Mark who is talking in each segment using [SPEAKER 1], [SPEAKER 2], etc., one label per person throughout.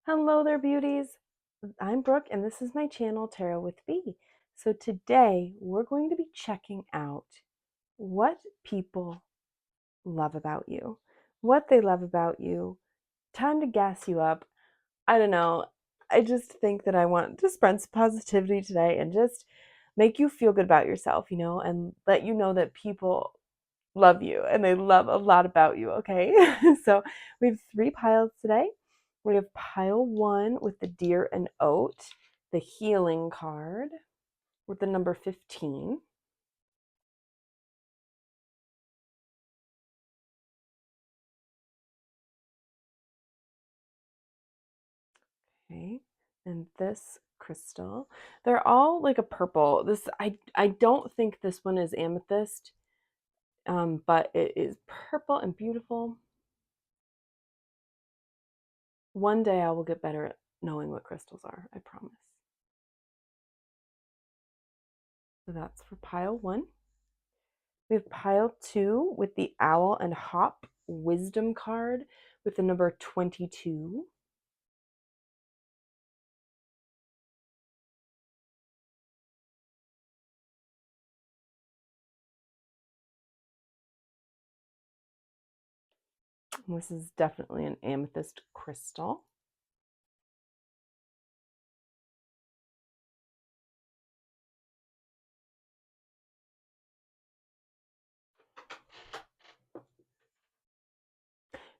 [SPEAKER 1] Hello there, beauties. I'm Brooke, and this is my channel, Tarot with Bee. So today we're going to be checking out what people love about you, what they love about you. Time to gas you up. I don't know. I just think that I want to spread some positivity today and just make you feel good about yourself, and let you know that people love you and they love a lot about you, okay? So we have 3 piles today. We have pile 1 with the deer and oat, the healing card with the number 15. Okay, and this crystal. They're all like a purple. I don't think this one is amethyst, but it is purple and beautiful. One day I will get better at knowing what crystals are, I promise. So that's for pile 1. We have pile 2 with the owl and hop wisdom card with the number 22. This is definitely an amethyst crystal.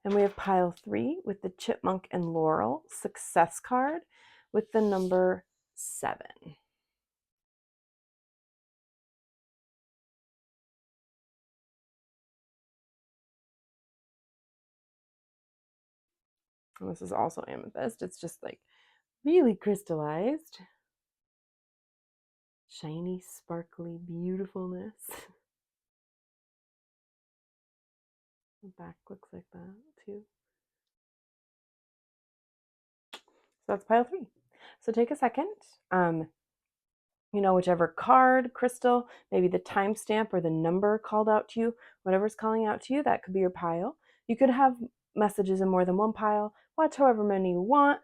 [SPEAKER 1] And we have pile 3 with the chipmunk and laurel success card with the number 7. And this is also amethyst. It's just like really crystallized. Shiny, sparkly beautifulness. The back looks like that too. So that's pile 3. So take a second. Whichever card, crystal, maybe the timestamp or the number called out to you, whatever's calling out to you, that could be your pile. You could have messages in more than one pile. Watch however many you want.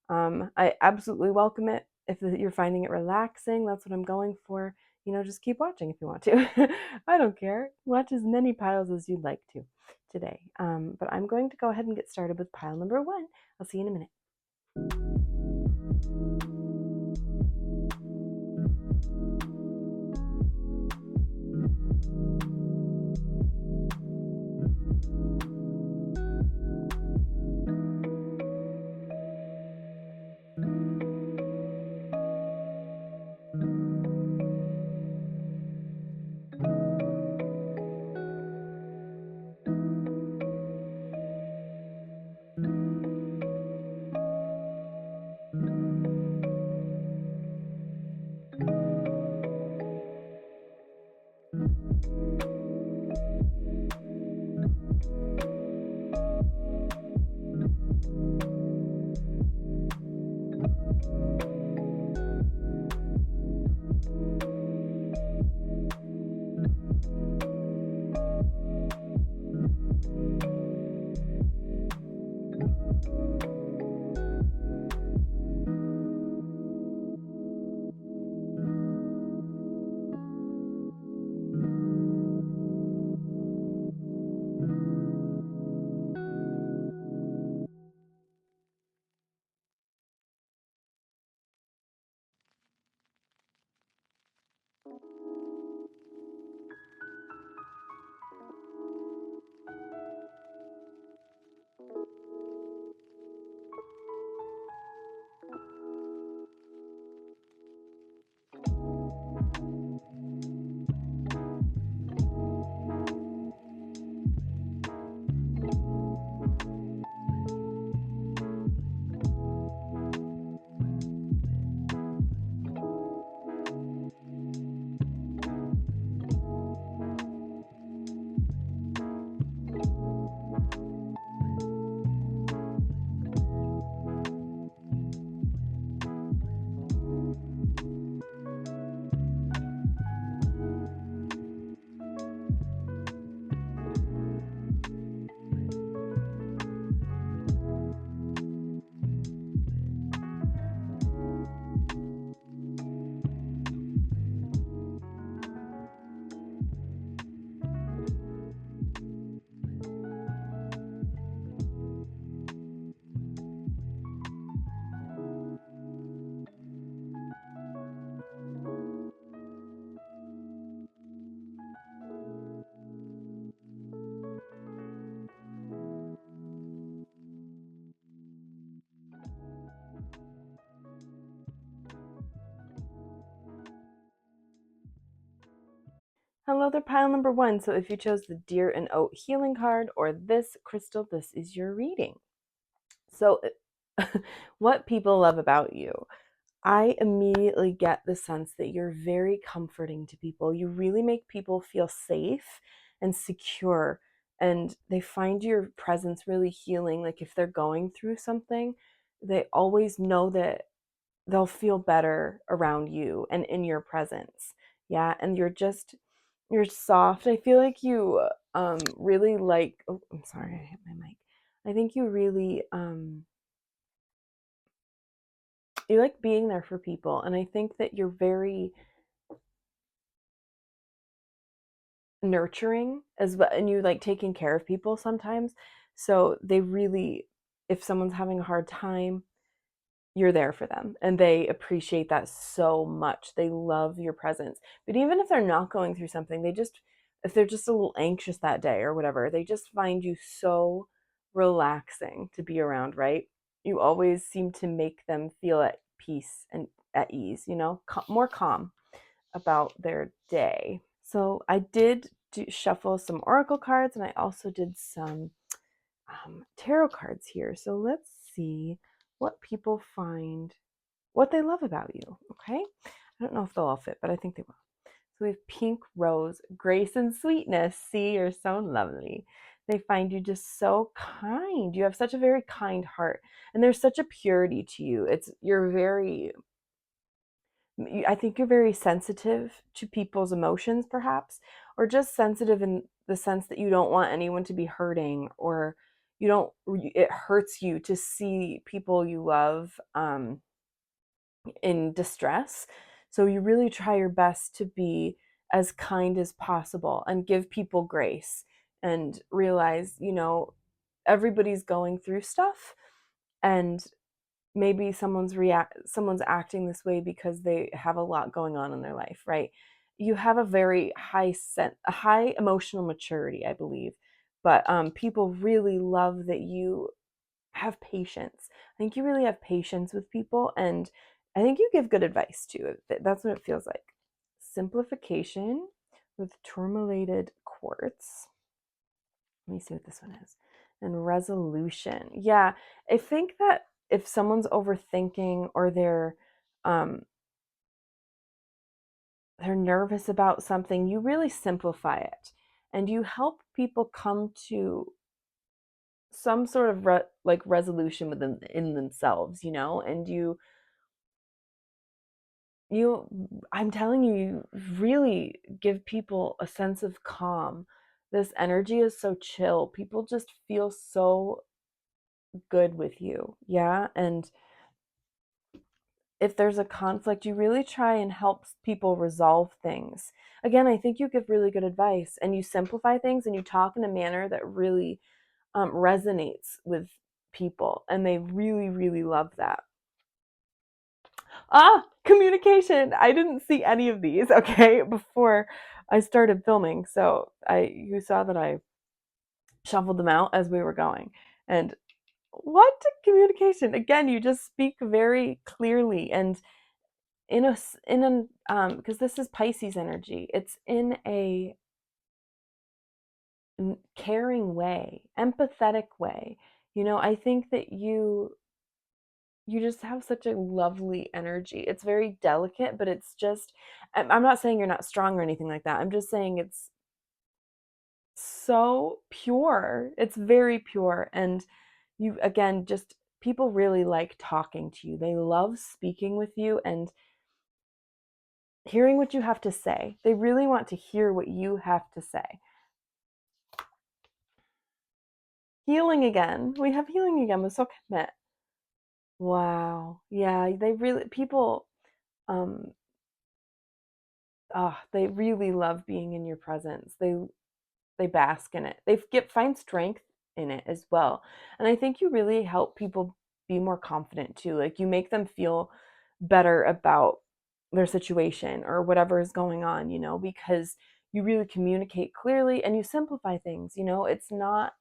[SPEAKER 1] I absolutely welcome it. If you're finding it relaxing, that's what I'm going for. Just keep watching if you want to. I don't care. Watch as many piles as you'd like to today. But I'm going to go ahead and get started with pile number 1. I'll see you in a minute. Hello there, pile number one. So if you chose the Deer and Oat Healing card or this crystal, this is your reading. So what people love about you. I immediately get the sense that you're very comforting to people. You really make people feel safe and secure, and they find your presence really healing. Like if they're going through something, they always know that they'll feel better around you and in your presence. Yeah, and you're soft. I feel like you really like, oh, I'm sorry, I hit my mic. I think you really you like being there for people, and I think that you're very nurturing as well, and you like taking care of people sometimes. So they really, if someone's having a hard time, you're there for them, and they appreciate that so much. They love your presence. But even if they're not going through something, they just, if they're just a little anxious that day or whatever, they just find you so relaxing to be around, right? You always seem to make them feel at peace and at ease, more calm about their day. So I did shuffle some oracle cards, and I also did some tarot cards here. So let's see what people find, what they love about you. Okay. I don't know if they'll all fit, but I think they will. So we have pink rose, grace and sweetness. See, you're so lovely. They find you just so kind. You have such a very kind heart, and there's such a purity to you. You're very, I think you're very sensitive to people's emotions, perhaps, or just sensitive in the sense that you don't want anyone to be hurting, or you don't, it hurts you to see people you love in distress. So you really try your best to be as kind as possible and give people grace and realize, everybody's going through stuff, and maybe someone's acting this way because they have a lot going on in their life, right? You have a very a high emotional maturity, I believe, but people really love that you have patience. I think you really have patience with people, and I think you give good advice too. That's what it feels like. Simplification with tourmalated quartz. Let me see what this one is. And resolution. Yeah, I think that if someone's overthinking, or they're nervous about something, you really simplify it, and you help people come to some sort of resolution within in themselves, and you I'm telling you, you really give people a sense of calm. This energy is so chill. People just feel so good with you. Yeah. And if there's a conflict, you really try and help people resolve things. Again, I think you give really good advice, and you simplify things, and you talk in a manner that really resonates with people, and they really, really love that. Communication. I didn't see any of these, okay, before I started filming. So you saw that I shuffled them out as we were going. And what communication? Again, you just speak very clearly, and because this is Pisces energy, it's in a caring way, empathetic way. I think that you just have such a lovely energy. It's very delicate, but it's just, I'm not saying you're not strong or anything like that. I'm just saying it's so pure. It's very pure. And you, again, just people really like talking to you. They love speaking with you and hearing what you have to say. They really want to hear what you have to say. Healing again. We have healing again with Sokmet. Wow. Yeah, they really, people, um, they really love being in your presence. They bask in it. Find strength in it as well. And I think you really help people be more confident too. Like you make them feel better about their situation or whatever is going on, because you really communicate clearly and you simplify things, it's not,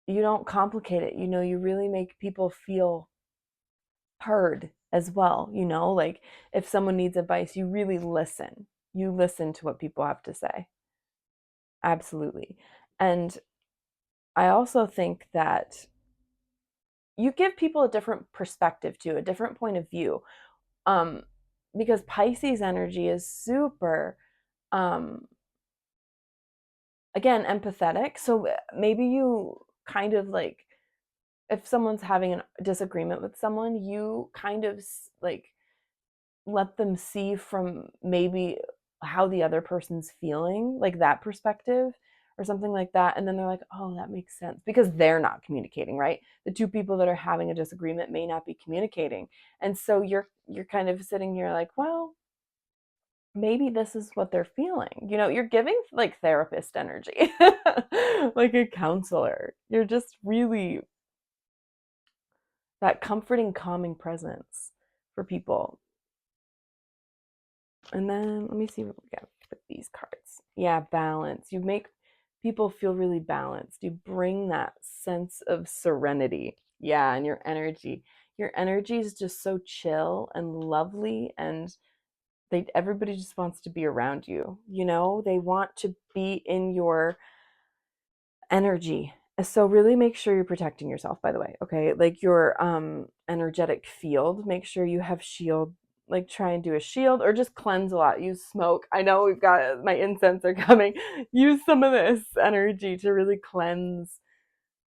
[SPEAKER 1] you don't complicate it, you really make people feel heard as well, like if someone needs advice, you really listen. You listen to what people have to say. Absolutely. And I also think that you give people a different perspective too, a different point of view. Um, because Pisces energy is super, um, again, empathetic. So maybe you kind of like, if someone's having a disagreement with someone, you kind of like let them see from maybe how the other person's feeling, like that perspective or something like that. And then they're like, oh, that makes sense because they're not communicating, right? The two people that are having a disagreement may not be communicating. And so you're kind of sitting here like, well, maybe this is what they're feeling. You know, you're giving like therapist energy, like a counselor. You're just really that comforting, calming presence for people. And then let me see what we got with these cards. Yeah, balance. You make people feel really balanced. You bring that sense of serenity. Yeah, and your energy. Your energy is just so chill and lovely, and everybody just wants to be around you. You know, they want to be in your energy. So really make sure you're protecting yourself, by the way. Okay, like your energetic field, make sure you have shield, like try and do a shield or just cleanse a lot. Use smoke. I know we've got my incense are coming. Use some of this energy to really cleanse,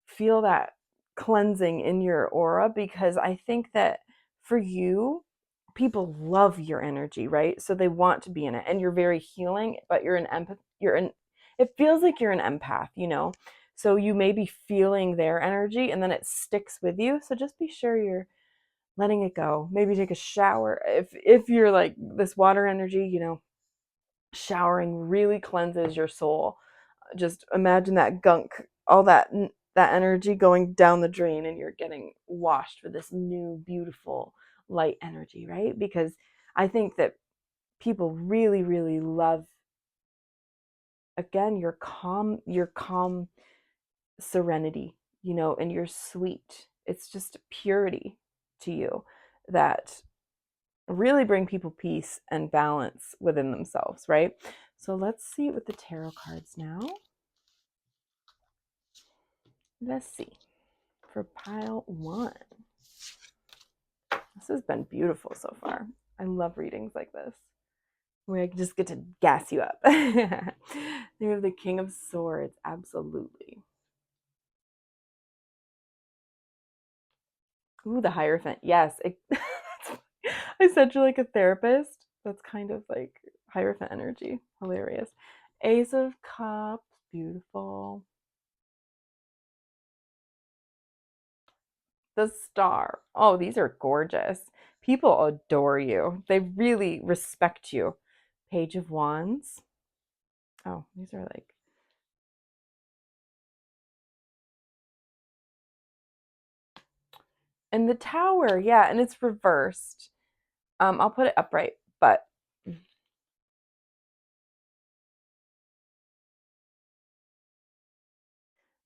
[SPEAKER 1] feel that cleansing in your aura, because I think that for you, people love your energy, right? So they want to be in it, and you're very healing, but you're an empath. It feels like you're an empath, you know? So you may be feeling their energy and then it sticks with you. So just be sure you're letting it go. Maybe take a shower. If you're like this water energy, you know, showering really cleanses your soul. Just imagine that gunk, all that energy going down the drain, and you're getting washed with this new beautiful light energy, right? Because I think that people really really love, again, your calm serenity, you know, and you're sweet. It's just purity to you that really bring people peace and balance within themselves, right? So let's see it with the tarot cards now. Let's see for pile one. This has been beautiful so far. I love readings like this where I just get to gas you up. They have the King of Swords, absolutely. Ooh, the Hierophant. Yes. I said you're like a therapist. That's kind of like Hierophant energy. Hilarious. Ace of Cups. Beautiful. The Star. Oh, these are gorgeous. People adore you. They really respect you. Page of Wands. Oh, these are like. And the Tower. Yeah, and it's reversed. I'll put it upright, but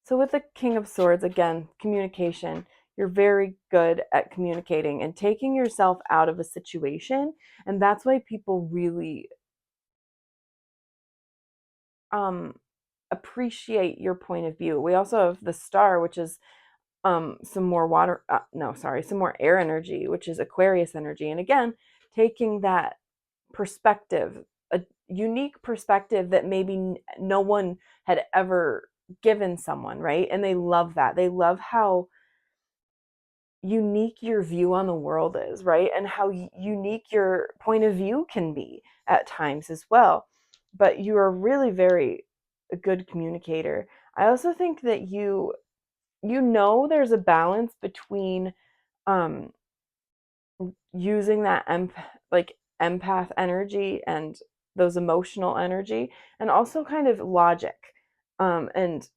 [SPEAKER 1] so with the King of Swords, again, communication. You're very good at communicating and taking yourself out of a situation, and that's why people really um appreciate your point of view. We also have the Star, which is some more water no, sorry, some more air energy, which is Aquarius energy. And again, taking that perspective, a unique perspective that maybe no one had ever given someone, right? And they love that. They love how unique your view on the world is, right? And how unique your point of view can be at times as well. But you are really very a good communicator. I also think that you know there's a balance between um using that like empath energy and those emotional energy, and also kind of logic, and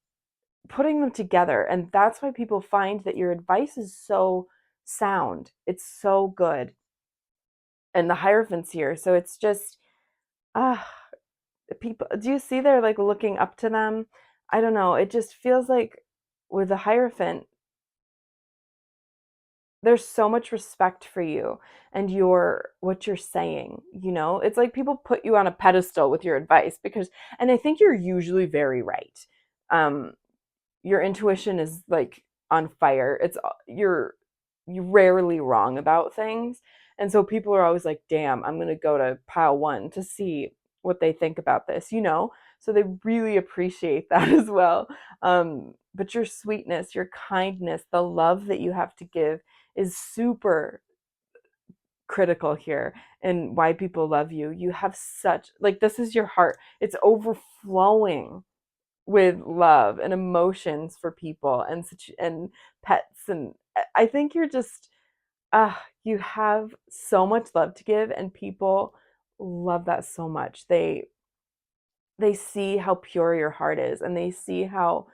[SPEAKER 1] putting them together. And that's why people find that your advice is so sound. It's so good. And the Hierophant's here. So it's just, ah, people, do you see they're like looking up to them? I don't know. It just feels like with the Hierophant, there's so much respect for you and what you're saying, you know? It's like people put you on a pedestal with your advice because, and I think you're usually very right. Um, your intuition is like on fire. You're rarely wrong about things. And so people are always like, damn, I'm going to go to pile one to see what they think about this, you know? So they really appreciate that as well. But your sweetness, your kindness, the love that you have to give is super critical here and why people love you. You have such, like, this is your heart. It's overflowing with love and emotions for people and such and pets, and I think you're just you have so much love to give, and people love that so much. They see how pure your heart is, and they see how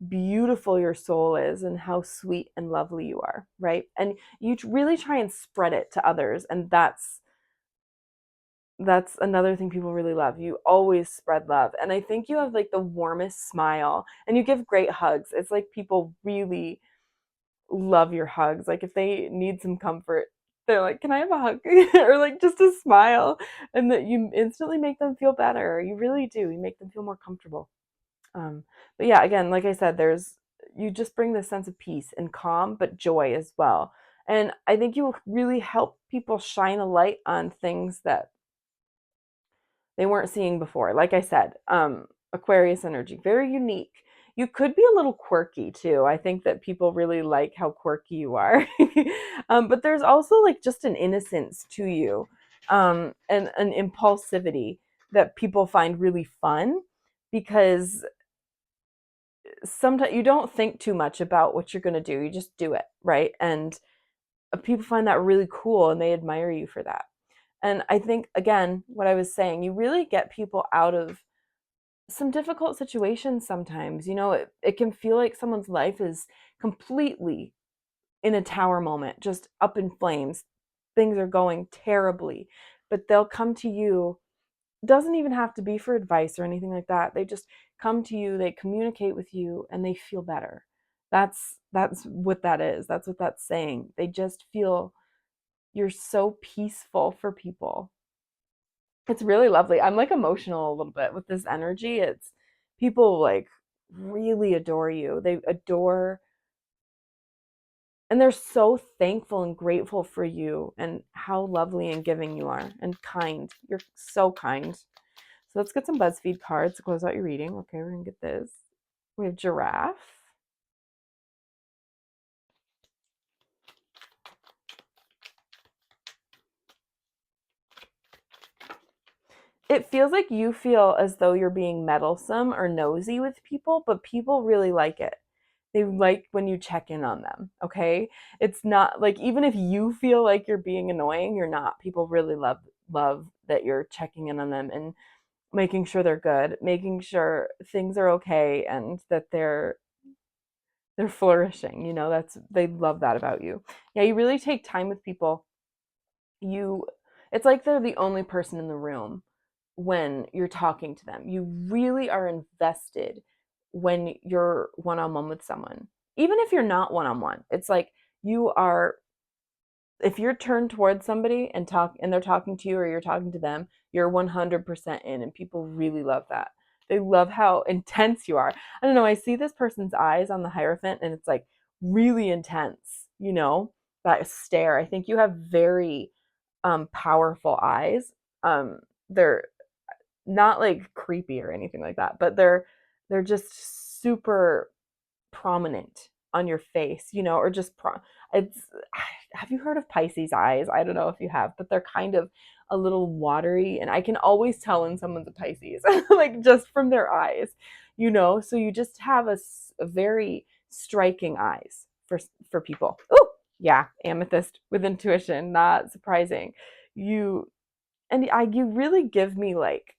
[SPEAKER 1] beautiful your soul is and how sweet and lovely you are, right? And you really try and spread it to others, and that's another thing people really love. You always spread love. And I think you have like the warmest smile, and you give great hugs. It's like people really love your hugs. Like if they need some comfort, they're like, "Can I have a hug?" or like just a smile, and that you instantly make them feel better. You really do. You make them feel more comfortable. Um, but yeah, again, like I said, you just bring this sense of peace and calm, but joy as well. And I think you really help people shine a light on things that they weren't seeing before. Like I said, Aquarius energy, very unique. You could be a little quirky too. I think that people really like how quirky you are. But there's also like just an innocence to you, and an impulsivity that people find really fun because sometimes you don't think too much about what you're going to do. You just do it, right? And people find that really cool and they admire you for that. And I think, again, what I was saying, you really get people out of some difficult situations sometimes. You know, it can feel like someone's life is completely in a tower moment, just up in flames. Things are going terribly, but they'll come to you. Doesn't even have to be for advice or anything like that. They just come to you, they communicate with you, and they feel better. That's what that is. That's what that's saying. They just feel you're so peaceful for people. It's really lovely. I'm like emotional a little bit with this energy. It's people like really adore you. They adore and they're so thankful and grateful for you and how lovely and giving you are and kind. You're so kind. So let's get some Buzzfeed cards to close out your reading. Okay, we're gonna get this. We have giraffe. It feels like you feel as though you're being meddlesome or nosy with people, but people really like it. They like when you check in on them, okay? It's not like even if you feel like you're being annoying, you're not. People really love that you're checking in on them and making sure they're good, making sure things are okay and that they're flourishing. You know, that's they love that about you. Yeah, you really take time with people. You it's like they're the only person in the room when you're talking to them. You really are invested when you're one on one with someone. Even if you're not one on one, it's like you are, if you're turned towards somebody and they're talking to you or you're talking to them, you're 100% in, and people really love that. They love how intense you are. I don't know, I see this person's eyes on the Hierophant and it's like really intense, you know, that stare. I think you have very powerful eyes. They're not like creepy or anything like that, but they're just super prominent on your face, you know, or just it's have you heard of Pisces eyes? I don't know if you have, but they're kind of a little watery, and I can always tell when someone's a Pisces like just from their eyes, you know. So you just have a very striking eyes for people. Oh, yeah, amethyst with intuition, not surprising. You you really give me like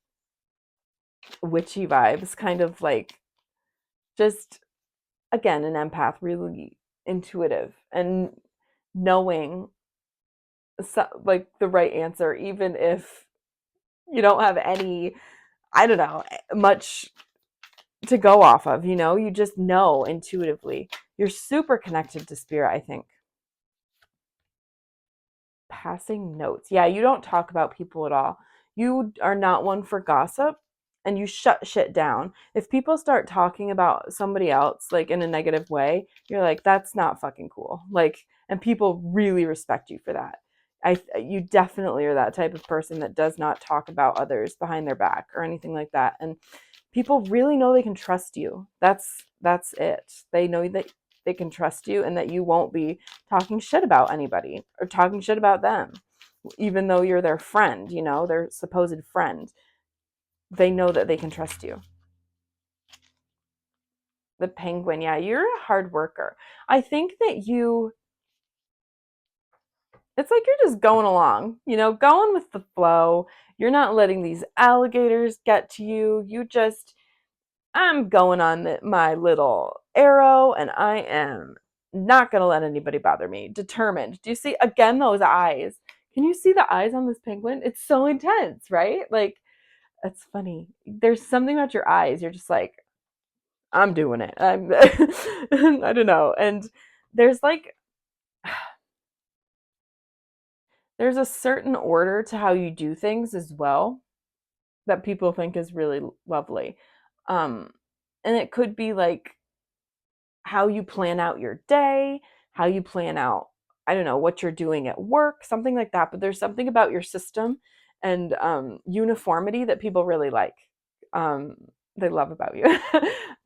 [SPEAKER 1] witchy vibes, kind of like just again an empath, really intuitive and knowing like the right answer, even if you don't have any, I don't know, much to go off of. You know, you just know intuitively. You're super connected to spirit, I think. passing notes. Yeah, you don't talk about people at all. You are not one for gossip, and you shut shit down. If people start talking about somebody else like in a negative way, you're like, that's not fucking cool. Like, and people really respect you for that. You definitely are that type of person that does not talk about others behind their back or anything like that. And people really know they can trust you. That's it. They know that they can trust you and that you won't be talking shit about anybody or talking shit about them, even though you're their friend, you know, their supposed friend. They know that they can trust you. The penguin, yeah, you're a hard worker. I think that it's like you're just going along, you know, going with the flow. You're not letting these alligators get to you. I'm going on my little arrow and I am not going to let anybody bother me. Determined. Do you see, again, those eyes? Can you see the eyes on this penguin? It's so intense, right? Like, it's funny. There's something about your eyes. You're just like, I'm doing it. I don't know. And there's like, there's a certain order to how you do things as well that people think is really lovely. Um, and it could be like how you plan out your day, how you plan out, I don't know, what you're doing at work, something like that. But there's something about your system and uniformity that people really like. Um, they love about you.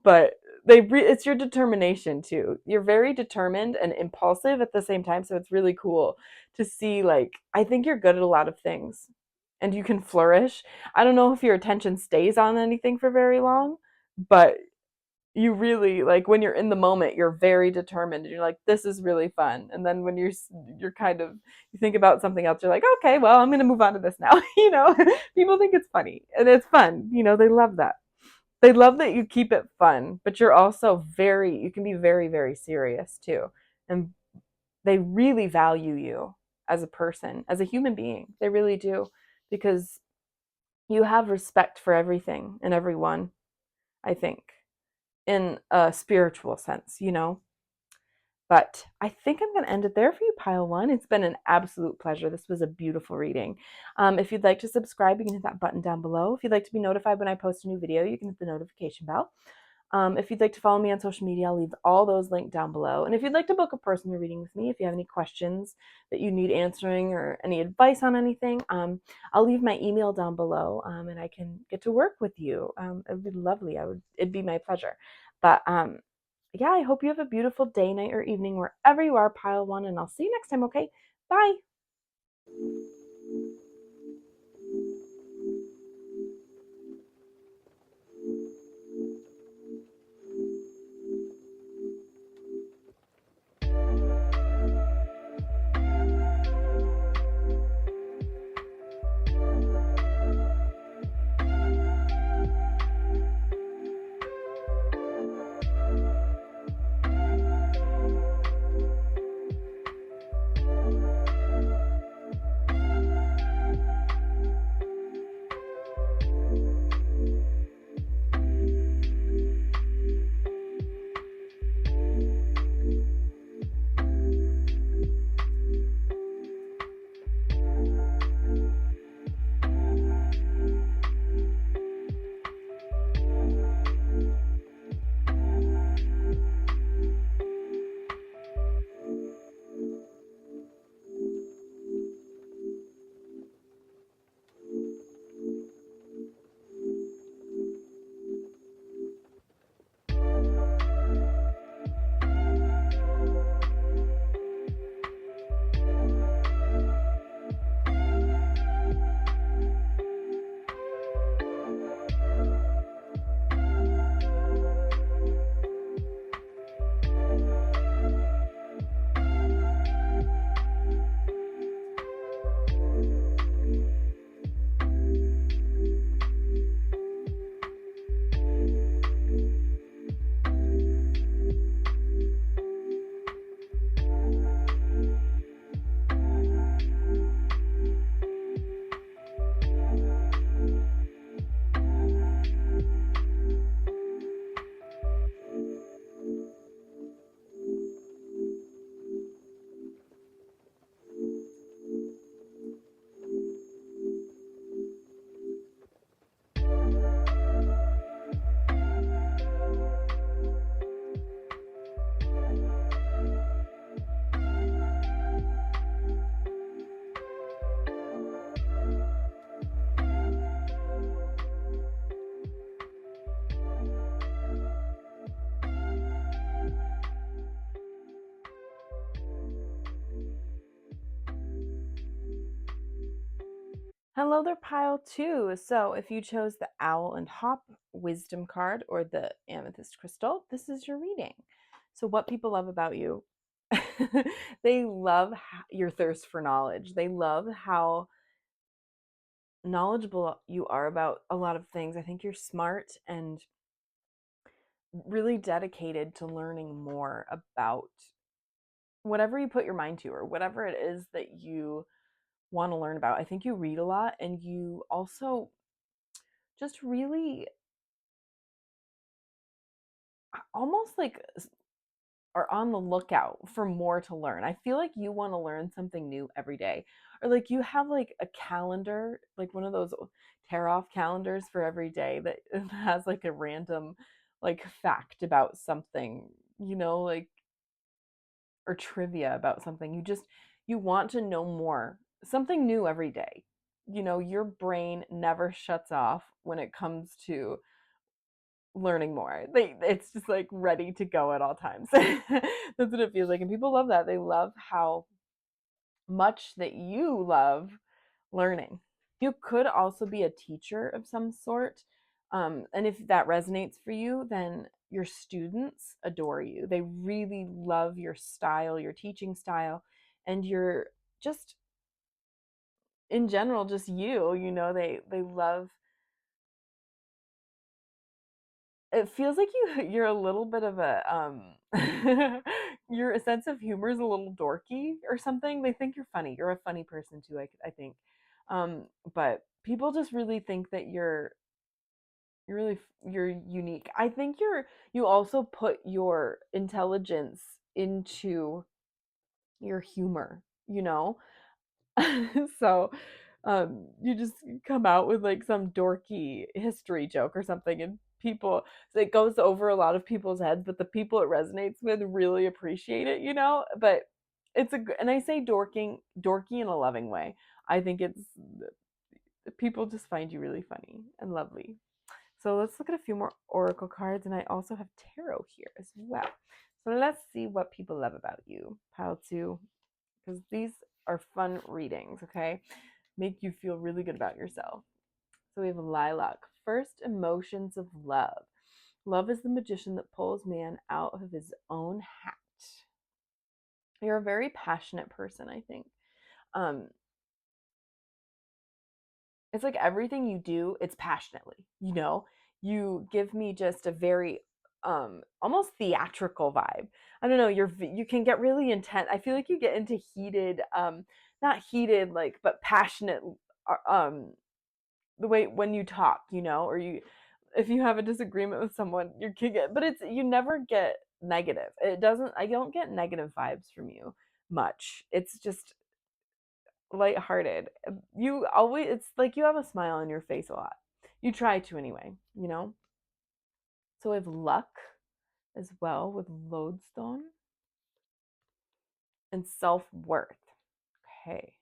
[SPEAKER 1] But it's your determination too. You're very determined and impulsive at the same time. So it's really cool to see, like, I think you're good at a lot of things and you can flourish. I don't know if your attention stays on anything for very long, but you really, like, when you're in the moment, you're very determined and you're like, this is really fun. And then when you're kind of, you think about something else, you're like, okay, well, I'm going to move on to this now. You know, people think it's funny and it's fun. You know, they love that. They love that you keep it fun, but you're also you can be very, very serious too. And they really value you as a person, as a human being. They really do, because you have respect for everything and everyone, I think, in a spiritual sense, you know? But I think I'm going to end it there for you, Pile One. It's been an absolute pleasure. This was a beautiful reading. If you'd like to subscribe, you can hit that button down below. If you'd like to be notified when I post a new video, you can hit the notification bell. If you'd like to follow me on social media, I'll leave all those linked down below. And if you'd like to book a personal reading with me, if you have any questions that you need answering or any advice on anything, I'll leave my email down below, and I can get to work with you. It would be lovely. It'd be my pleasure. But yeah, I hope you have a beautiful day, night, or evening wherever you are, Pile One, and I'll see you next time, okay? Bye! Hello there, pile two. So if you chose the owl and hop wisdom card or the amethyst crystal, this is your reading. So what people love about you, they love your thirst for knowledge. They love how knowledgeable you are about a lot of things. I think you're smart and really dedicated to learning more about whatever you put your mind to or whatever it is that you want to learn about. I think you read a lot and you also just really almost like are on the lookout for more to learn. I feel like you want to learn something new every day. Or like you have like a calendar, like one of those tear off calendars for every day that has like a random like fact about something, like or trivia about something. You want to know more, something new every day. Your brain never shuts off when it comes to learning more. It's just like ready to go at all times. That's what it feels like. And people love that. They love how much that you love learning. You could also be a teacher of some sort. And if that resonates for you, then your students adore you. They really love your style, your teaching style, and your just in general, just they love it feels like you're a little bit of a your sense of humor is a little dorky or something. They think you're funny. You're a funny person too, I think. But people just really think that you're unique. I think you also put your intelligence into your humor, you know? So you just come out with like some dorky history joke or something and people it goes over a lot of people's heads, but the people it resonates with really appreciate it, but and I say dorky in a loving way. I think it's people just find you really funny and lovely. So let's look at a few more oracle cards, and I also have tarot here as well. So let's see what people love about you, pile two, because these are fun readings, okay? Make you feel really good about yourself. So we have lilac. First, emotions of love. Love is the magician that pulls man out of his own hat. You're a very passionate person, I think. Um, it's like everything you do, it's passionately, You give me just a very almost theatrical vibe. I don't know, you can get really intense. I feel like you get into heated not heated like but passionate the way when you talk, or you if you have a disagreement with someone, you can get but it's you never get negative. I don't get negative vibes from you much. It's just lighthearted. You always it's like you have a smile on your face a lot. You try to anyway. So I have luck as well with lodestone and self-worth. Okay.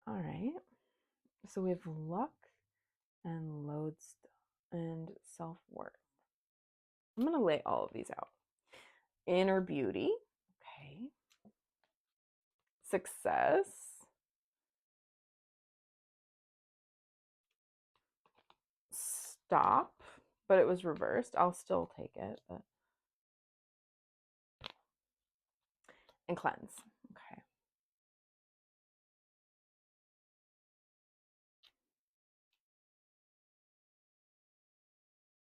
[SPEAKER 1] All right. So we have luck and lodestone and self-worth. I'm going to lay all of these out. Inner beauty. Okay. Success. Stop. But it was reversed. I'll still take it. And cleanse. Okay.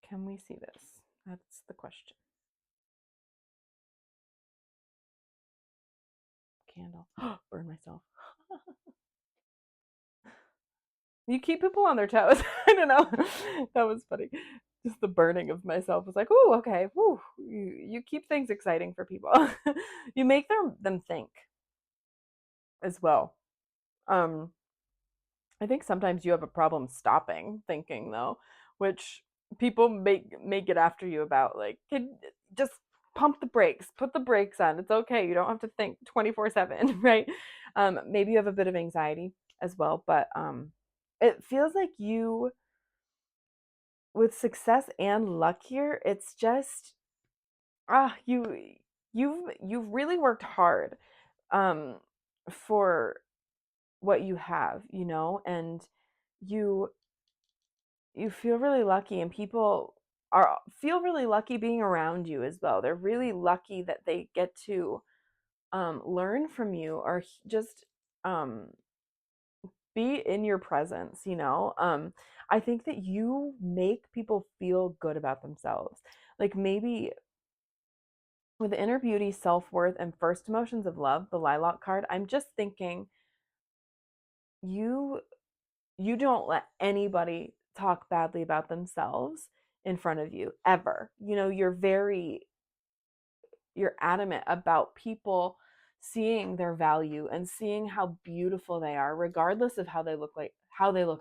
[SPEAKER 1] Can we see this? That's the question. Candle. Burn myself. You keep people on their toes. I don't know. That was funny. Just the burning of myself was like, oh, okay. Woo. You keep things exciting for people. You make them think as well. Um, I think sometimes you have a problem stopping thinking though, which people may get after you about. Like, just pump the brakes, put the brakes on. It's okay. You don't have to think 24/7, right? Maybe you have a bit of anxiety as well, but it feels like you with success and luck here. It's just you've really worked hard um for what you have, you know, and you you feel really lucky, and people are feel really lucky being around you as well. They're really lucky that they get to learn from you, or just um, be in your presence, you know. I think that you make people feel good about themselves. Like maybe with inner beauty, self-worth, and first emotions of love, the lilac card, I'm just thinking you you don't let anybody talk badly about themselves in front of you ever. You know, you're adamant about people seeing their value and seeing how beautiful they are, regardless of how they look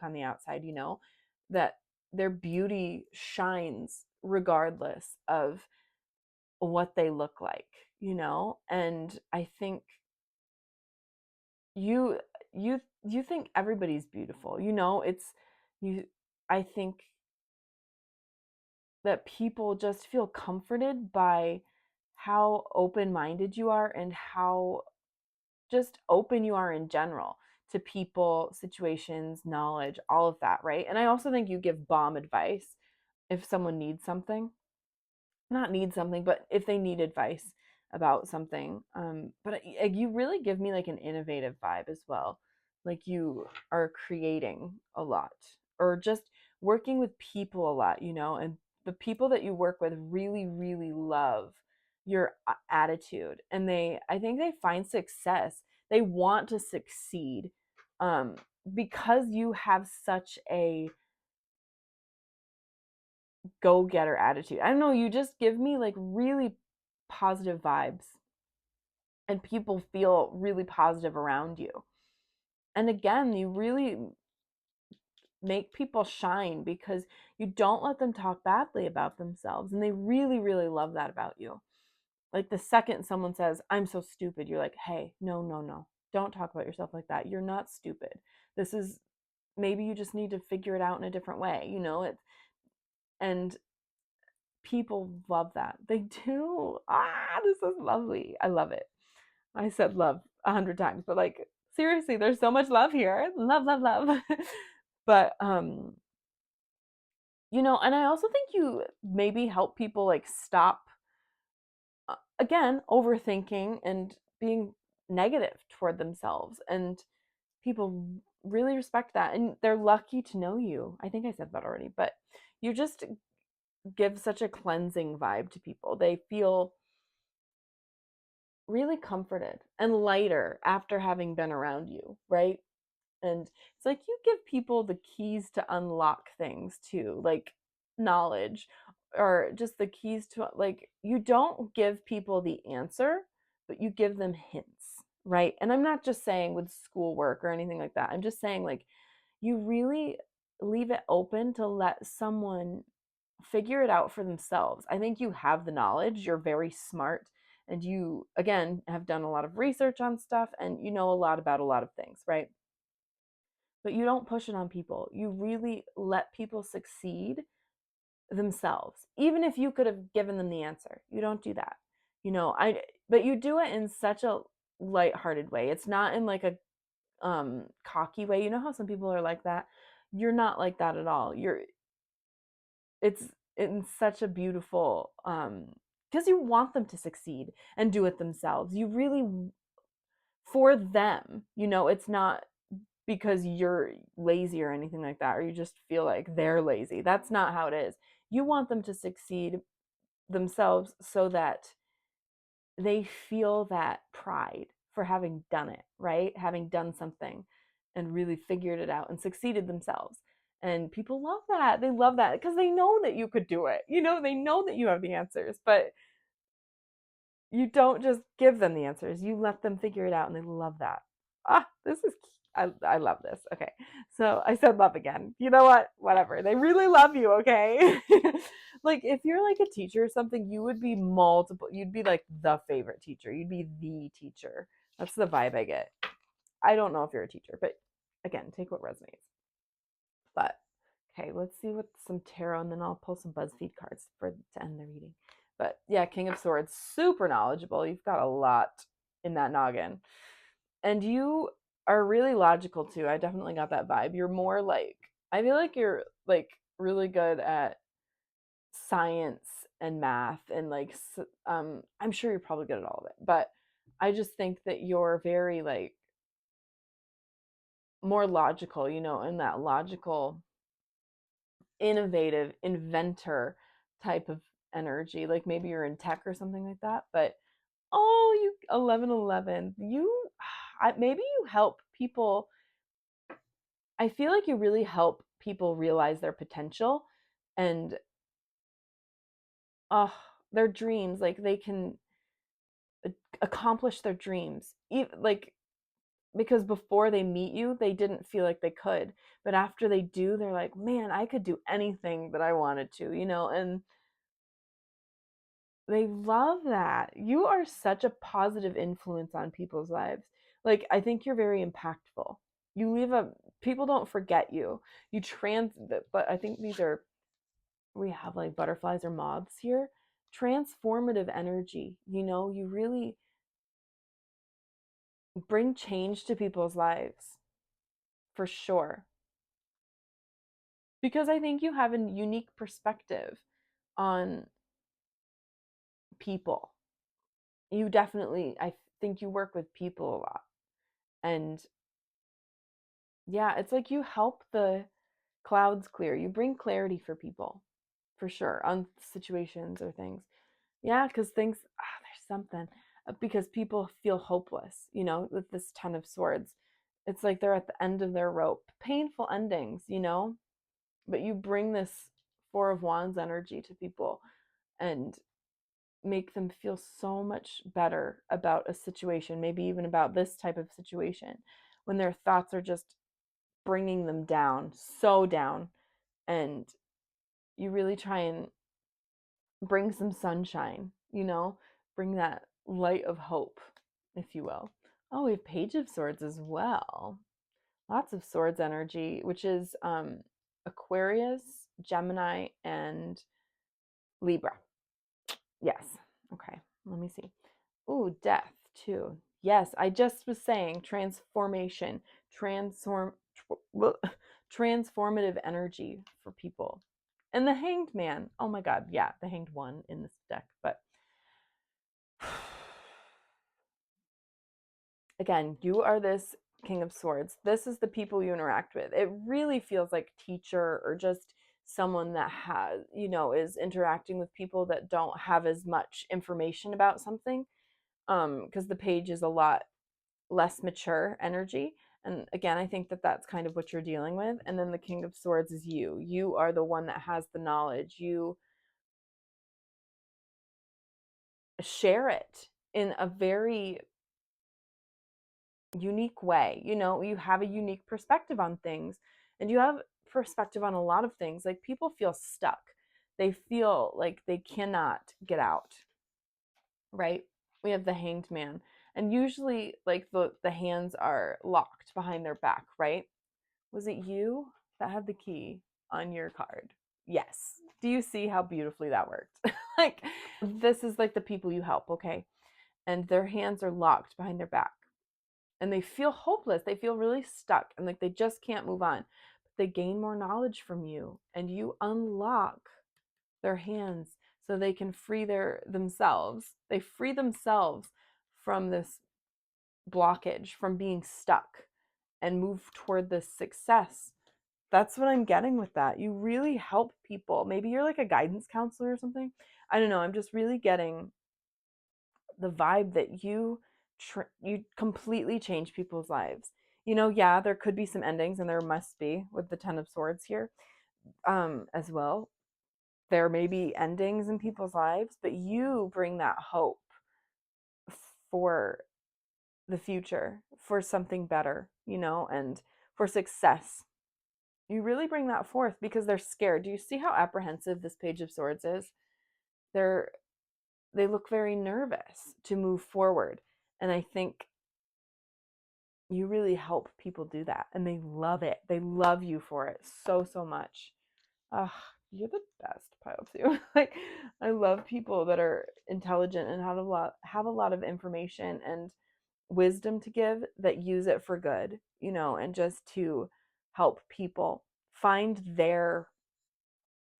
[SPEAKER 1] on the outside, you know, that their beauty shines regardless of what they look like, you know. And I think you you think everybody's beautiful, you know. It's you I think that people just feel comforted by how open-minded you are, and how just open you are in general to people, situations, knowledge, all of that, right? And I also think you give bomb advice if someone needs something. Not need something, but if they need advice about something. But you really give me like an innovative vibe as well. Like you are creating a lot, or just working with people a lot, you know, and the people that you work with really, really love your attitude. And I think they find success. They want to succeed um, because you have such a go-getter attitude. I don't know, you just give me like really positive vibes, and people feel really positive around you. And again, you really make people shine because you don't let them talk badly about themselves, and they really, really love that about you. Like the second someone says, "I'm so stupid," you're like, "Hey, no, no, no. Don't talk about yourself like that. You're not stupid. This is maybe you just need to figure it out in a different way, you know?" And people love that. They do. This is lovely. I love it. I said love 100 times, but like seriously, there's so much love here. Love, love, love. But you know, and I also think you maybe help people like stop again overthinking and being negative toward themselves, and people really respect that, and they're lucky to know you. I think I said that already, but you just give such a cleansing vibe to people. They feel really comforted and lighter after having been around you, right? And it's like you give people the keys to unlock things too, like knowledge, or just the keys to, like, you don't give people the answer, but you give them hints, right? And I'm not just saying with schoolwork or anything like that. I'm just saying, like, you really leave it open to let someone figure it out for themselves. I think you have the knowledge, you're very smart, and you, again, have done a lot of research on stuff, and you know a lot about a lot of things, right? But you don't push it on people. You really let people succeed themselves, even if you could have given them the answer. You don't do that. You know, but you do it in such a lighthearted way. It's not in like a cocky way. You know how some people are like that? You're not like that at all. It's in such a beautiful because you want them to succeed and do it themselves. You really, for them, you know, it's not because you're lazy or anything like that, or you just feel like they're lazy. That's not how it is. You want them to succeed themselves so that they feel that pride for having done it, right? Having done something and really figured it out and succeeded themselves. And people love that. They love that because they know that you could do it. You know, they know that you have the answers, but you don't just give them the answers. You let them figure it out, and they love that. This is I love this. Okay. So I said love again. You know what? Whatever. They really love you, okay? Like if you're like a teacher or something, you would be multiple. You'd be like the favorite teacher. You'd be the teacher. That's the vibe I get. I don't know if you're a teacher, but again, take what resonates. But okay, let's see what some tarot, and then I'll pull some Buzzfeed cards for to end the reading. But yeah, King of Swords, super knowledgeable. You've got a lot in that noggin. And you are really logical too. I definitely got that vibe. You're more like, I feel like you're like really good at science and math and like I'm sure you're probably good at all of it, but I just think that you're very like more logical, you know, in that logical, innovative, inventor type of energy. Like maybe you're in tech or something like that, but oh, you 1111, you maybe you help people. I feel like you really help people realize their potential and uh their dreams, like they can accomplish their dreams. Even, like because before they meet you, they didn't feel like they could, but after they do, they're like, "Man, I could do anything that I wanted to," you know, and they love that. You are such a positive influence on people's lives. Like I think you're very impactful. You leave a People don't forget you. You trans but I think these are we have like butterflies or moths here. Transformative energy. You know, you really bring change to people's lives for sure. Because I think you have a unique perspective on people. You definitely, I think you work with people a lot. And yeah, it's like you help the clouds clear. You bring clarity for people, for sure, on situations or things. Yeah, because there's something. Because people feel hopeless, you know, with this Ten of Swords. It's like they're at the end of their rope. Painful endings, you know? But you bring this Four of Wands energy to people and make them feel so much better about a situation, maybe even about this type of situation, when their thoughts are just bringing them down, so down. And you really try and bring some sunshine, you know, bring that light of hope, if you will. Oh, we have Page of Swords as well. Lots of swords energy, which is Aquarius, Gemini, and Libra. Yes. Okay. Let me see. Ooh, death too. Yes, I just was saying transformation, transformative energy for people. And the Hanged Man. Oh my God. Yeah, the Hanged One in this deck. But again, you are this King of Swords. This is the people you interact with. It really feels like teacher or just someone that has, you know, is interacting with people that don't have as much information about something. Because the page is a lot less mature energy. And again, I think that that's kind of what you're dealing with. And then the King of Swords is you. You are the one that has the knowledge. You share it in a very unique way. You know, you have a unique perspective on things, and you have perspective on a lot of things. Like people feel stuck. They feel like they cannot get out, right? We have the Hanged Man. And usually like the hands are locked behind their back, right? Was it you that had the key on your card? Yes. Do you see how beautifully that worked? Like, this is like the people you help, okay? And their hands are locked behind their back. And they feel hopeless. They feel really stuck and like they just can't move on. But they gain more knowledge from you and you unlock their hands so they can free themselves. They free themselves from this blockage, from being stuck and move toward this success. That's what I'm getting with that. You really help people. Maybe you're like a guidance counselor or something. I don't know. I'm just really getting the vibe that you completely change people's lives. You know, yeah, there could be some endings, and there must be with the Ten of Swords here, as well. There may be endings in people's lives, but you bring that hope for the future, for something better, you know, and for success. You really bring that forth because they're scared. Do you see how apprehensive this Page of Swords is? They're they look very nervous to move forward. And I think you really help people do that. And they love it. They love you for it so, so much. Ugh, you're the best, Pile 2. Like, I love people that are intelligent and have a lot of information and wisdom to give that use it for good, and just to help people find their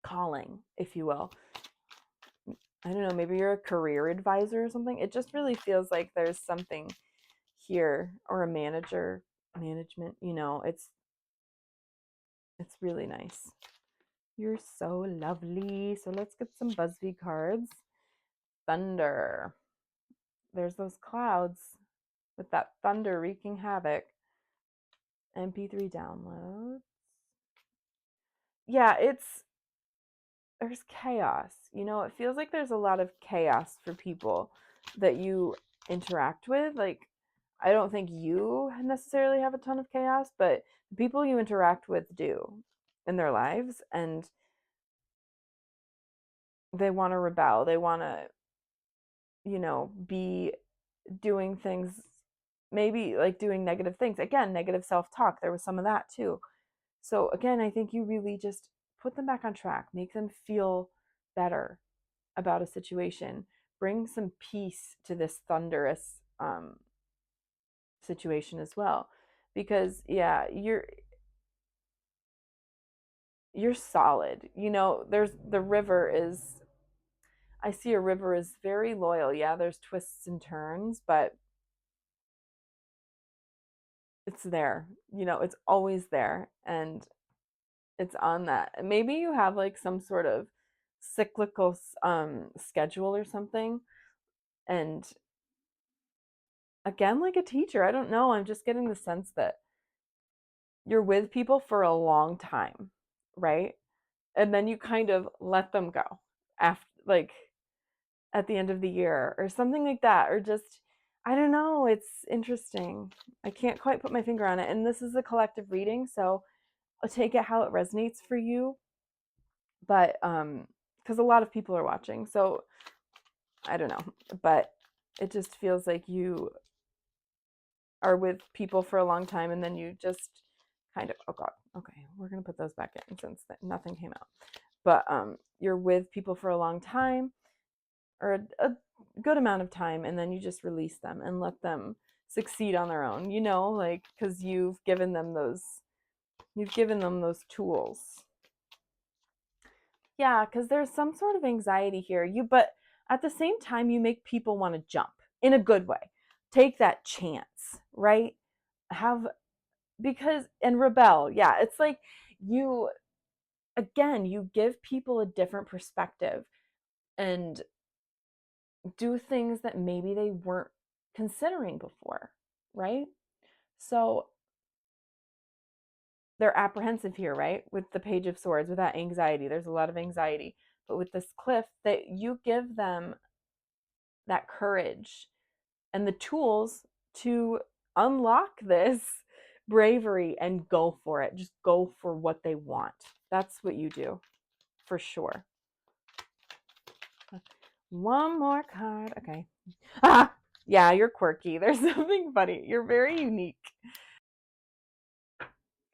[SPEAKER 1] calling, if you will. I don't know, maybe you're a career advisor or something. It just really feels like there's something here, or a management, it's really nice. You're so lovely. So let's get some Buzzfeed cards. Thunder. There's those clouds with that thunder wreaking havoc. MP3 downloads. Yeah, there's chaos. It feels like there's a lot of chaos for people that you interact with. Like, I don't think you necessarily have a ton of chaos, but the people you interact with do in their lives, and they want to rebel. They want to, be doing things, maybe like doing negative things. Again, negative self-talk. There was some of that too. So again, I think you really just put them back on track, make them feel better about a situation, bring some peace to this thunderous situation as well. Because yeah, you're solid. There's the river is, I see a river is very loyal. Yeah, there's twists and turns, but it's there. It's always there, and it's on that. Maybe you have like some sort of cyclical schedule or something. And again, like a teacher, I don't know, I'm just getting the sense that you're with people for a long time, right? And then you kind of let them go after, like, at the end of the year or something like that, or just, I don't know, it's interesting. I can't quite put my finger on it, and this is a collective reading, so I'll take it how it resonates for you. But because a lot of people are watching, so I don't know, but it just feels like you are with people for a long time, and then you just kind of, oh god, okay, we're gonna put those back in since nothing came out. But you're with people for a long time, or a good amount of time, and then you just release them and let them succeed on their own, like, because you've given them those tools. Yeah, because there's some sort of anxiety here. But at the same time, you make people want to jump in a good way. Take that chance, right? And rebel. Yeah, it's like you, again, you give people a different perspective and do things that maybe they weren't considering before, right? So they're apprehensive here, right? With the Page of Swords, with that anxiety. There's a lot of anxiety. But with this cliff, that you give them that courage and the tools to unlock this bravery and go for it. Just go for what they want. That's what you do, for sure. One more card. Okay. Ah, yeah, you're quirky. There's something funny. You're very unique.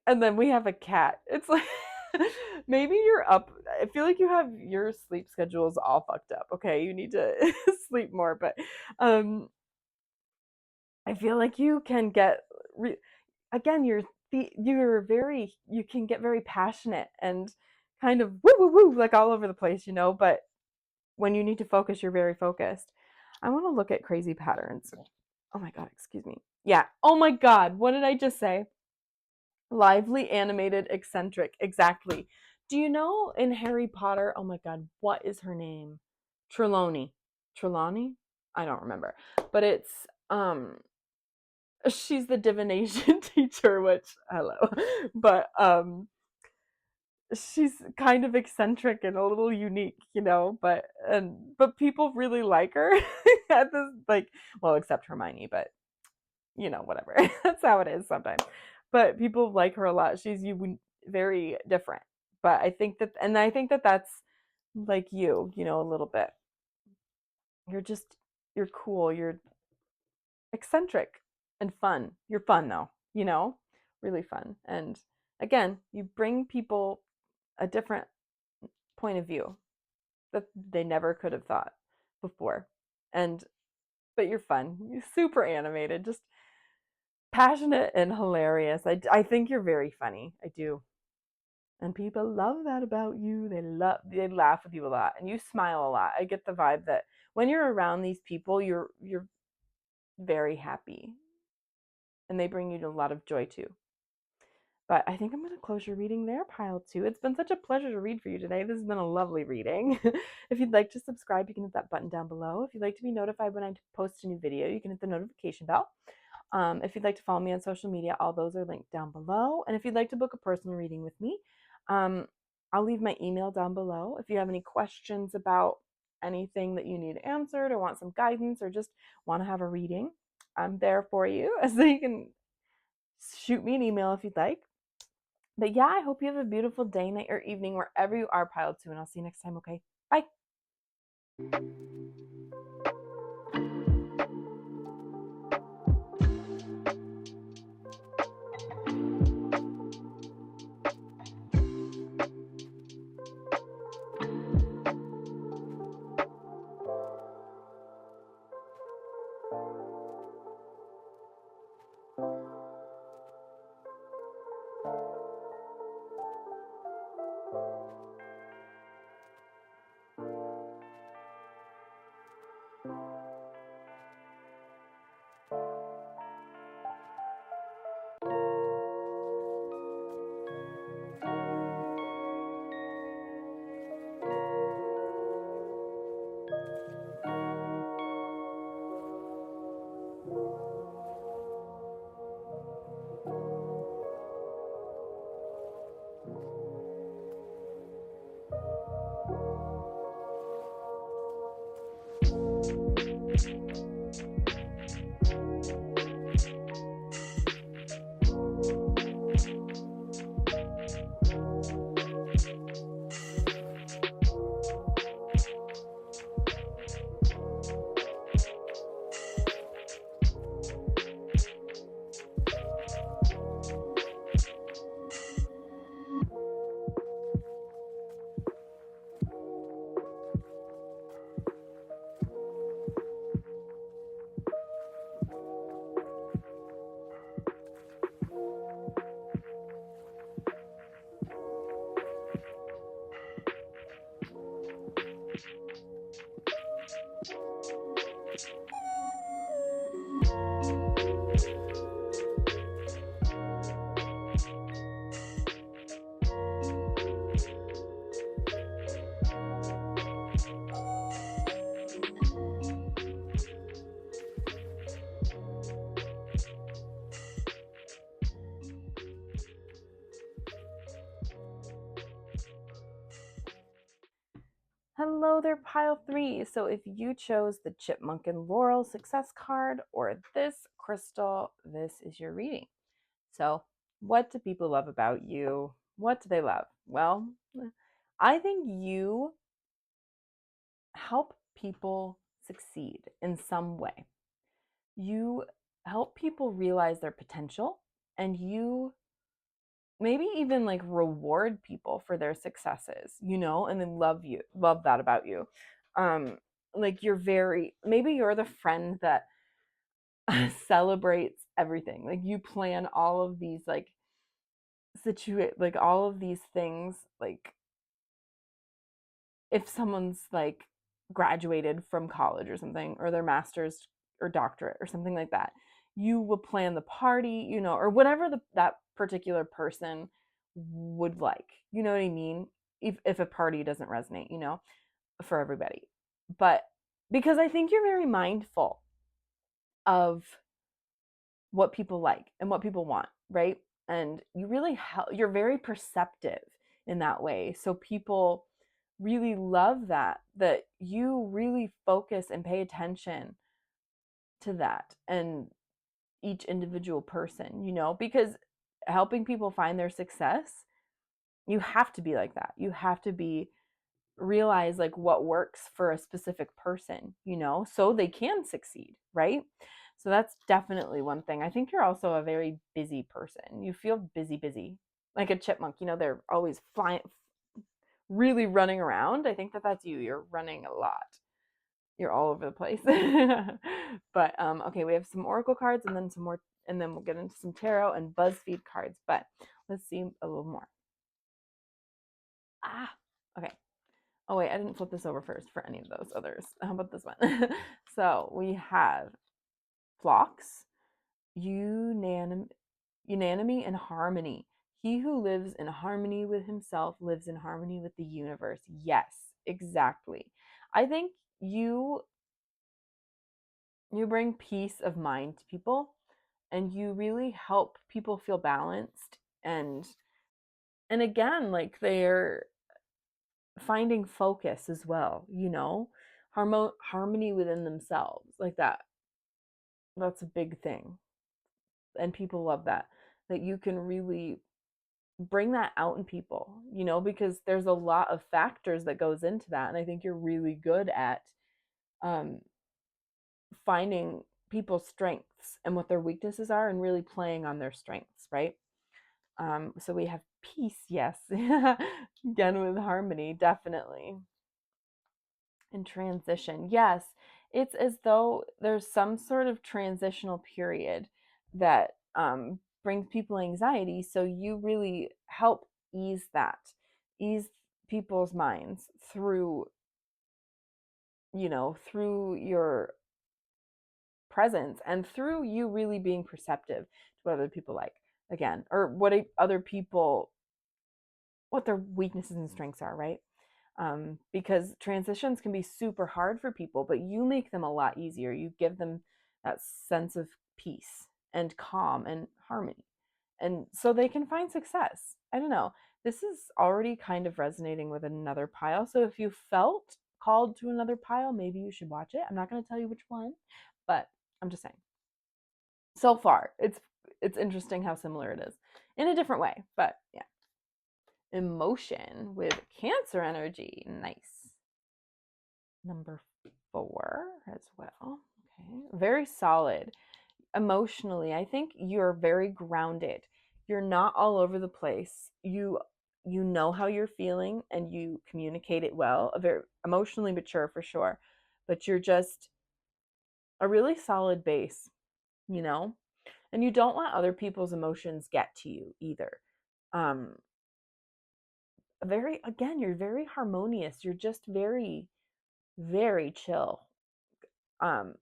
[SPEAKER 1] And then we have a cat. It's like maybe you're up. I feel like you have your sleep schedules all fucked up. Okay, you need to sleep more, but I feel like you can get again, you can get very passionate and kind of woo woo woo like all over the place, but when you need to focus, you're very focused. I want to look at crazy patterns. Oh my god, excuse me. Yeah. Oh my god, what did I just say? Lively, animated, eccentric. Exactly. Do you know in Harry Potter, oh my god, what is her name? Trelawney. Trelawney? I don't remember. But it's she's the divination teacher, which hello. But she's kind of eccentric and a little unique, but people really like her at this, like, well, except Hermione, but whatever. That's how it is sometimes. But people like her a lot. She's very different. But I think that that's like a little bit. You're cool. You're eccentric and fun. You're fun though, really fun. And again, you bring people a different point of view that they never could have thought before. And but you're fun. You're super animated, just passionate and hilarious. I think you're very funny. I do. And people love that about you. They laugh with you a lot and you smile a lot. I get the vibe that when you're around these people, you're very happy and they bring you a lot of joy too. But I think I'm going to close your reading there, pile two. It's been such a pleasure to read for you today. This has been a lovely reading. If you'd like to subscribe, you can hit that button down below. If you'd like to be notified when I post a new video, you can hit the notification bell. If you'd like to follow me on social media, all those are linked down below. And if you'd like to book a personal reading with me, I'll leave my email down below. If you have any questions about anything that you need answered or want some guidance or just want to have a reading, I'm there for you. So you can shoot me an email if you'd like. But yeah, I hope you have a beautiful day, night, or evening wherever you are, piled two, and I'll see you next time, okay? Bye. Hello there, pile three. So if you chose the Chipmunk and Laurel success card or this crystal, this is your reading. So what do people love about you? What do they love? Well, I think you help people succeed in some way. You help people realize their potential and you maybe even like reward people for their successes, and then love that about you. Like maybe you're the friend that celebrates everything. Like you plan all of these like all of these things, like if someone's like graduated from college or something, or their master's or doctorate or something like that, you will plan the party, or whatever that particular person would like. You know what I mean? If a party doesn't resonate, for everybody. But because I think you're very mindful of what people like and what people want, right? And you're very perceptive in that way. So people really love that you really focus and pay attention to that and each individual person, because helping people find their success, you have to be like that. You have to realize like what works for a specific person, so they can succeed, right? So that's definitely one thing. I think you're also a very busy person. You feel busy, like a chipmunk, they're always flying, really running around. I think that's you. You're running a lot. You're all over the place. But okay, we have some oracle cards and then some more, and then we'll get into some tarot and Buzzfeed cards. But let's see a little more. Okay. Oh wait, I didn't flip this over first for any of those others. How about this one? So we have flocks, unanimity and harmony. He who lives in harmony with himself lives in harmony with the universe. Yes, exactly. I think you bring peace of mind to people, and you really help people feel balanced, and again, like, they're finding focus as well, harmony within themselves, like that's a big thing, and people love that you can really bring that out in people, because there's a lot of factors that goes into that, and I think you're really good at um, finding people's strengths and what their weaknesses are and really playing on their strengths, right? So we have peace, yes. Again, with harmony, definitely. And transition, yes. It's as though there's some sort of transitional period that brings people anxiety. So you really help ease people's minds through, through your presence and through you really being perceptive to what other people like, again, or other people, what their weaknesses and strengths are, right? Because transitions can be super hard for people, but you make them a lot easier. You give them that sense of peace and calm and harmony, and so they can find success. I don't know, this is already kind of resonating with another pile, so if you felt called to another pile, maybe you should watch it. I'm not going to tell you which one, but I'm just saying, so far it's interesting how similar it is in a different way, but yeah. Emotion with Cancer energy, nice. Number 4 as well. Okay, very solid. Emotionally, I think you're very grounded. You're not all over the place. You know how you're feeling and you communicate it well. A very emotionally mature for sure, but you're just a really solid base, you know? And you don't let other people's emotions get to you either. Um you're very harmonious. You're just very, very chill. Um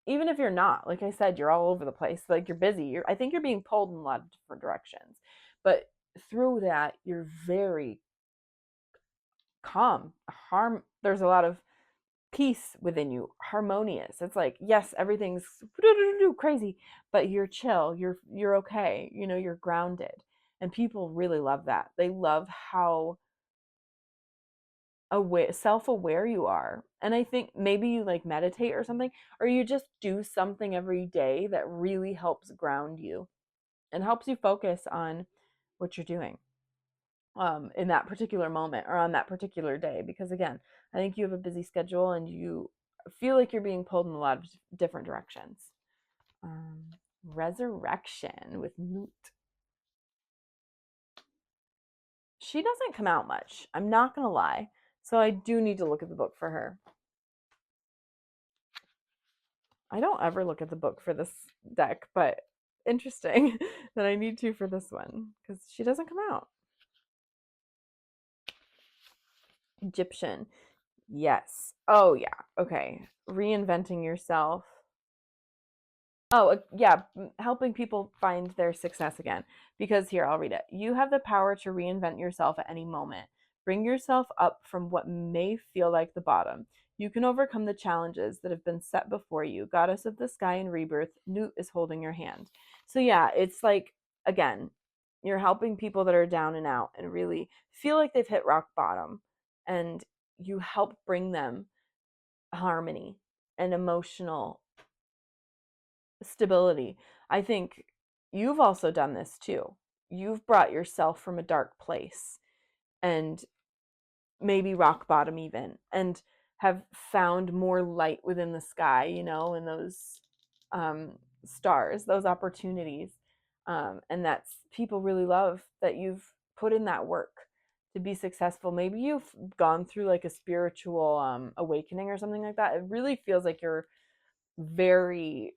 [SPEAKER 1] Even if you're not, like I said, you're all over the place, like, you're busy, I think you're being pulled in a lot of different directions, but through that you're very calm. There's a lot of peace within you, harmonious. It's like, yes, everything's crazy, but you're chill, you're okay, you're grounded, and people really love that. They love how self-aware you are. And I think maybe you like meditate or something, or you just do something every day that really helps ground you and helps you focus on what you're doing in that particular moment or on that particular day, because again, I think you have a busy schedule and you feel like you're being pulled in a lot of different directions. Resurrection with Newt. She doesn't come out much, I'm not gonna lie, so I do need to look at the book for her. I don't ever look at the book for this deck, but interesting that I need to for this one because she doesn't come out. Egyptian. Yes. Oh, yeah. Okay. Reinventing yourself. Oh, yeah. Helping people find their success again. Because here, I'll read it. You have the power to reinvent yourself at any moment. Bring yourself up from what may feel like the bottom. You can overcome the challenges that have been set before you. Goddess of the sky and rebirth, Newt is holding your hand. So, yeah, it's like, again, you're helping people that are down and out and really feel like they've hit rock bottom. And you help bring them harmony and emotional stability. I think you've also done this too. You've brought yourself from a dark place and maybe rock bottom even, and have found more light within the sky, and those stars, those opportunities. And that's, people really love that you've put in that work to be successful. Maybe you've gone through like a spiritual awakening or something like that. It really feels like you're very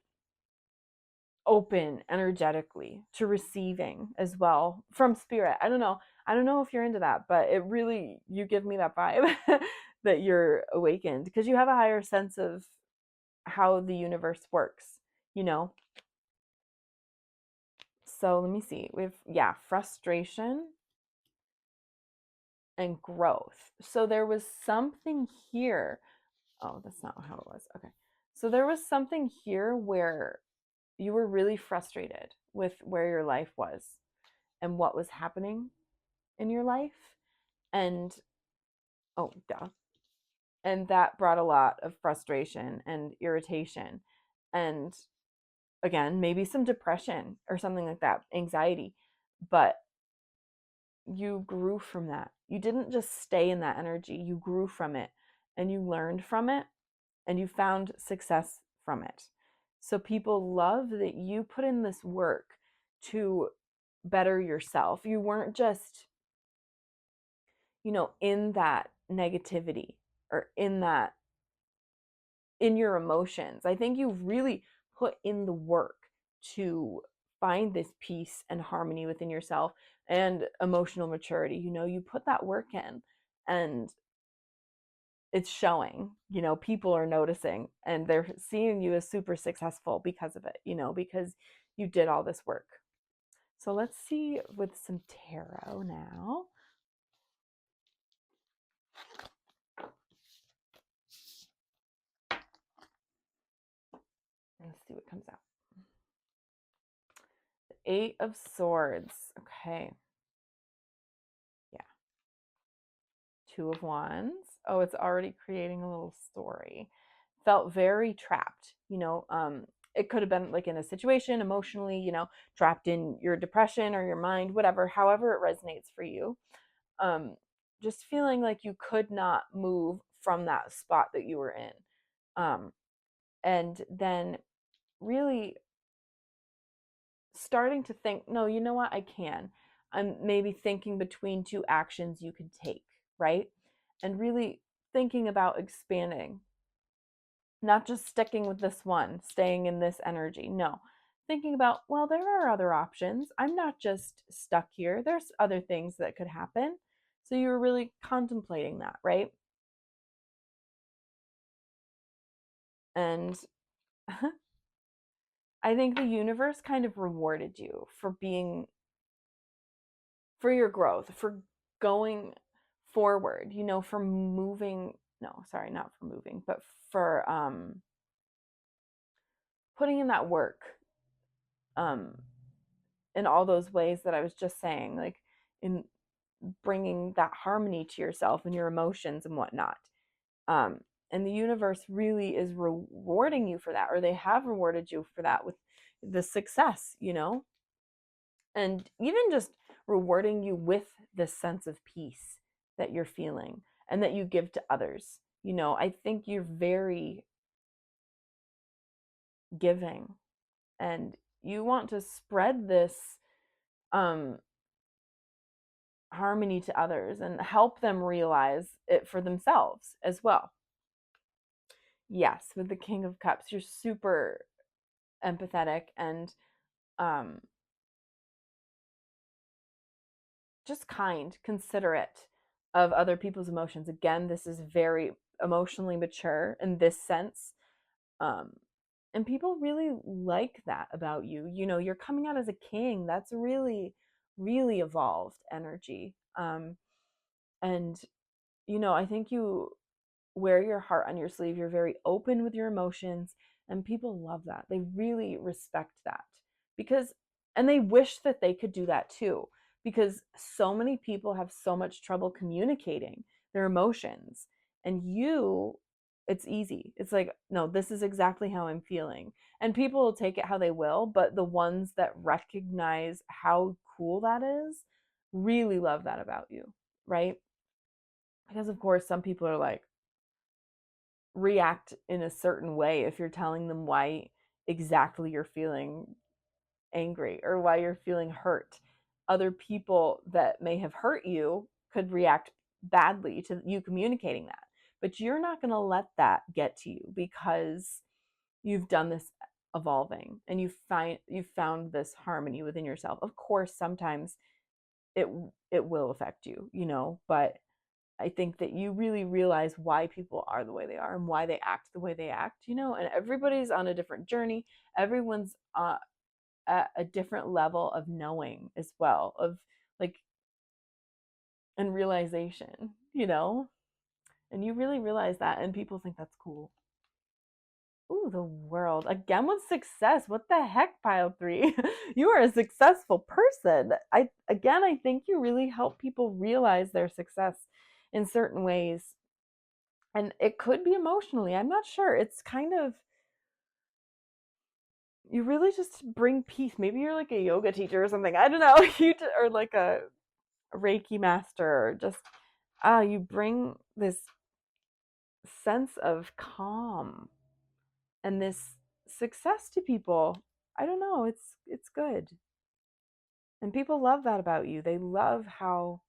[SPEAKER 1] open energetically to receiving as well from spirit. I don't know if you're into that, but it really, you give me that vibe that you're awakened because you have a higher sense of how the universe works, you know? So let me see. We have, yeah, frustration and growth. So there was something here. Oh, that's not how it was. Okay. So there was something here where you were really frustrated with where your life was and what was happening in your life. And, oh, duh. And that brought a lot of frustration and irritation. And again, maybe some depression or something like that, anxiety. But you grew from that. You didn't just stay in that energy, you grew from it and you learned from it and you found success from it. So people love that you put in this work to better yourself. You weren't just, in that negativity or in your emotions. I think you really put in the work to find this peace and harmony within yourself and emotional maturity. You put that work in and it's showing. People are noticing and they're seeing you as super successful because of it, because you did all this work. So let's see with some tarot now. Let's see what comes out. The Eight of Swords. Okay. Yeah. Two of Wands. Oh, it's already creating a little story. Felt very trapped. It could have been like in a situation emotionally, trapped in your depression or your mind, whatever, however it resonates for you. Just feeling like you could not move from that spot that you were in. And then really starting to think, no, you know what, I can. I'm maybe thinking between two actions you could take, right? And really thinking about expanding, not just sticking with this one, staying in this energy. No, thinking about, well, there are other options. I'm not just stuck here. There's other things that could happen. So you were really contemplating that, right? And I think the universe kind of rewarded you for your growth, for going forward, for moving, no, sorry, not for moving, but for putting in that work um in all those ways that I was just saying, like in bringing that harmony to yourself and your emotions and whatnot. Um, and the universe really is rewarding you for that, or they have rewarded you for that with the success, and even just rewarding you with this sense of peace that you're feeling and that you give to others. I think you're very giving and you want to spread this um harmony to others and help them realize it for themselves as well. Yes, with the King of Cups, you're super empathetic and um just kind, considerate of other people's emotions. Again, this is very emotionally mature in this sense. Um, and people really like that about you. You're coming out as a king. That's really, really evolved energy. And, I think you wear your heart on your sleeve. You're very open with your emotions, and people love that. They really respect that because, and they wish that they could do that too, because so many people have so much trouble communicating their emotions. And it's easy. It's like, no, this is exactly how I'm feeling. And people will take it how they will, but the ones that recognize how cool that is really love that about you, right? Because, of course, some people are like, react in a certain way if you're telling them why exactly you're feeling angry or why you're feeling hurt. Other people that may have hurt you could react badly to you communicating that. But you're not going to let that get to you, because you've done this evolving and you've found this harmony within yourself. Of course, sometimes it will affect you, but I think that you really realize why people are the way they are and why they act the way they act, and everybody's on a different journey. Everyone's at a different level of knowing as well, of like, and realization, and you really realize that, and people think that's cool. Ooh, the world. Again with success. What the heck, pile three? You are a successful person. I think you really help people realize their success in certain ways. And it could be emotionally. I'm not sure. It's kind of, you really just bring peace. Maybe you're like a yoga teacher or something. I don't know. Or like a Reiki master, or just you bring this sense of calm and this success to people. I don't know, it's good. And people love that about you. They love how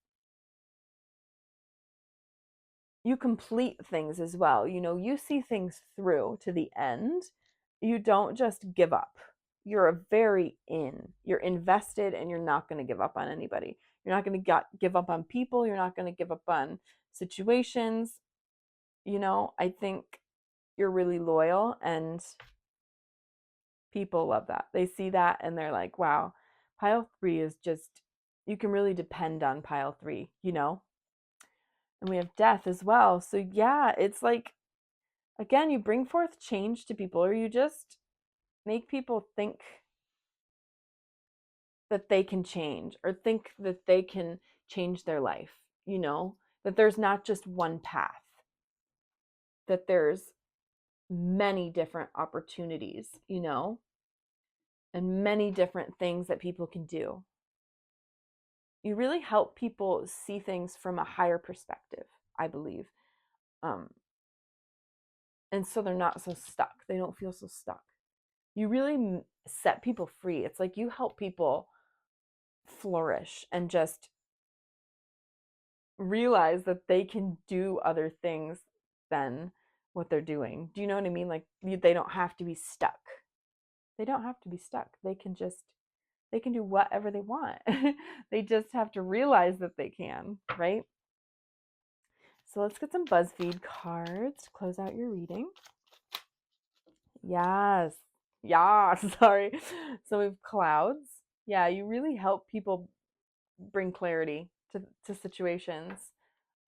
[SPEAKER 1] you complete things as well. You see things through to the end. You don't just give up. You're you're invested, and you're not going to give up on anybody. You're not going to give up on people. You're not going to give up on situations. I think you're really loyal, and people love that. They see that and they're like, wow, pile three is just, you can really depend on pile three, And we have death as well. So yeah, it's like, again, you bring forth change to people, or you just make people think that they can change, or think that they can change their life, that there's not just one path, that there's many different opportunities, and many different things that people can do. You really help people see things from a higher perspective, I believe. And so they're not so stuck. They don't feel so stuck. You really set people free. It's like you help people flourish and just realize that they can do other things than what they're doing. Do you know what I mean? Like, they don't have to be stuck. They don't have to be stuck. They can do whatever they want. They just have to realize that they can, right? So let's get some Buzzfeed cards to close out your reading. Yes. Yeah, sorry. So we have clouds. Yeah, you really help people bring clarity to situations.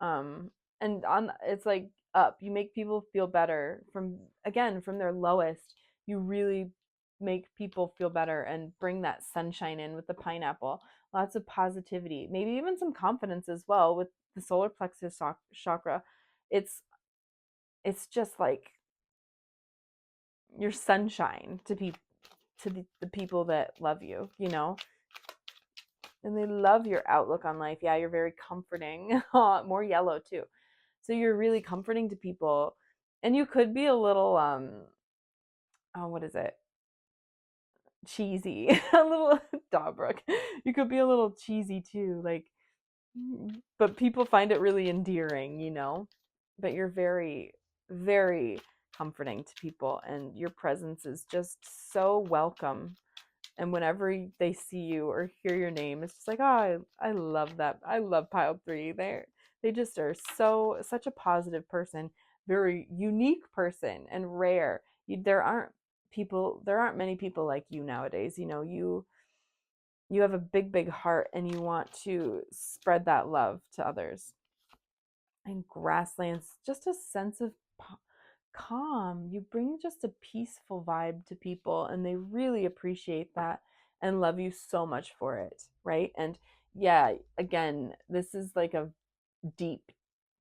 [SPEAKER 1] Um and it's like up. You make people feel better from their lowest. You really make people feel better and bring that sunshine in with the pineapple. Lots of positivity, maybe even some confidence as well with the solar plexus chakra. It's just like your sunshine to the people that love you, and they love your outlook on life. Yeah, you're very comforting. More yellow too. So you're really comforting to people, and you could be a little what is it? Cheesy. A little Dawbrook. You could be a little cheesy too, like, but people find it really endearing, But you're very, very comforting to people, and your presence is just so welcome. And whenever they see you or hear your name, it's just like, oh, I love that. I love pile three. They just are such a positive person, very unique person, and rare. There aren't many people like you nowadays. You have a big, big heart, and you want to spread that love to others. And grasslands, just a sense of calm. You bring just a peaceful vibe to people, and they really appreciate that and love you so much for it, right? And yeah, again, this is like deep,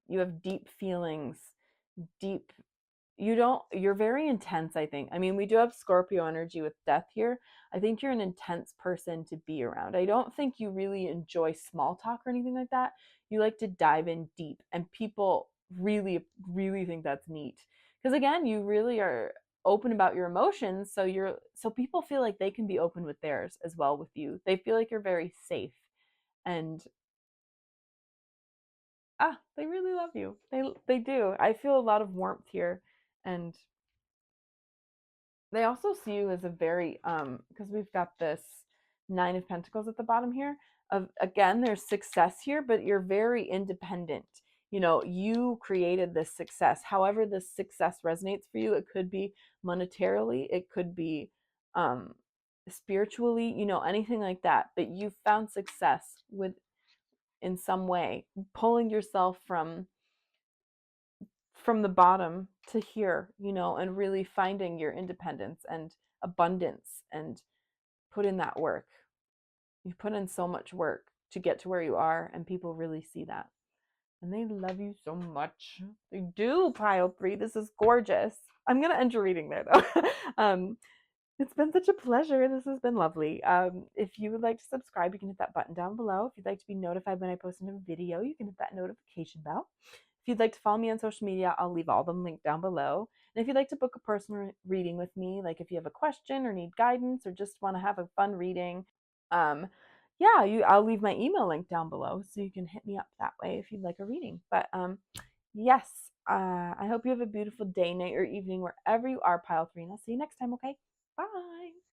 [SPEAKER 1] you have deep feelings, deep, you're very intense, I think. I mean, we do have Scorpio energy with death here. I think you're an intense person to be around. I don't think you really enjoy small talk or anything like that. You like to dive in deep, and people really, really think that's neat. Because again, you really are open about your emotions, so people feel like they can be open with theirs as well with you. They feel like you're very safe, and They really love you. They do. I feel a lot of warmth here, and they also see you as a very because we've got this Nine of Pentacles at the bottom here. Of again, there's success here, but you're very independent. You know, you created this success. However, this success resonates for you. It could be monetarily, it could be um spiritually, you know, anything like that. But you found success with in some way, pulling yourself from the bottom to here, you know, and really finding your independence and abundance and put in that work. You've put in so much work to get to where you are, and people really see that. And they love you so much. They do, pile three. This is gorgeous. I'm going to end your reading there, though. It's been such a pleasure. This has been lovely. If you would like to subscribe, you can hit that button down below. If you'd like to be notified when I post a new video, you can hit that notification bell. If you'd like to follow me on social media, I'll leave all of them linked down below. And if you'd like to book a personal reading with me, like if you have a question or need guidance or just want to have a fun reading, yeah, I'll leave my email link down below so you can hit me up that way if you'd like a reading. But yes, I hope you have a beautiful day, night, or evening wherever you are, pile three. And I'll see you next time, okay? Bye.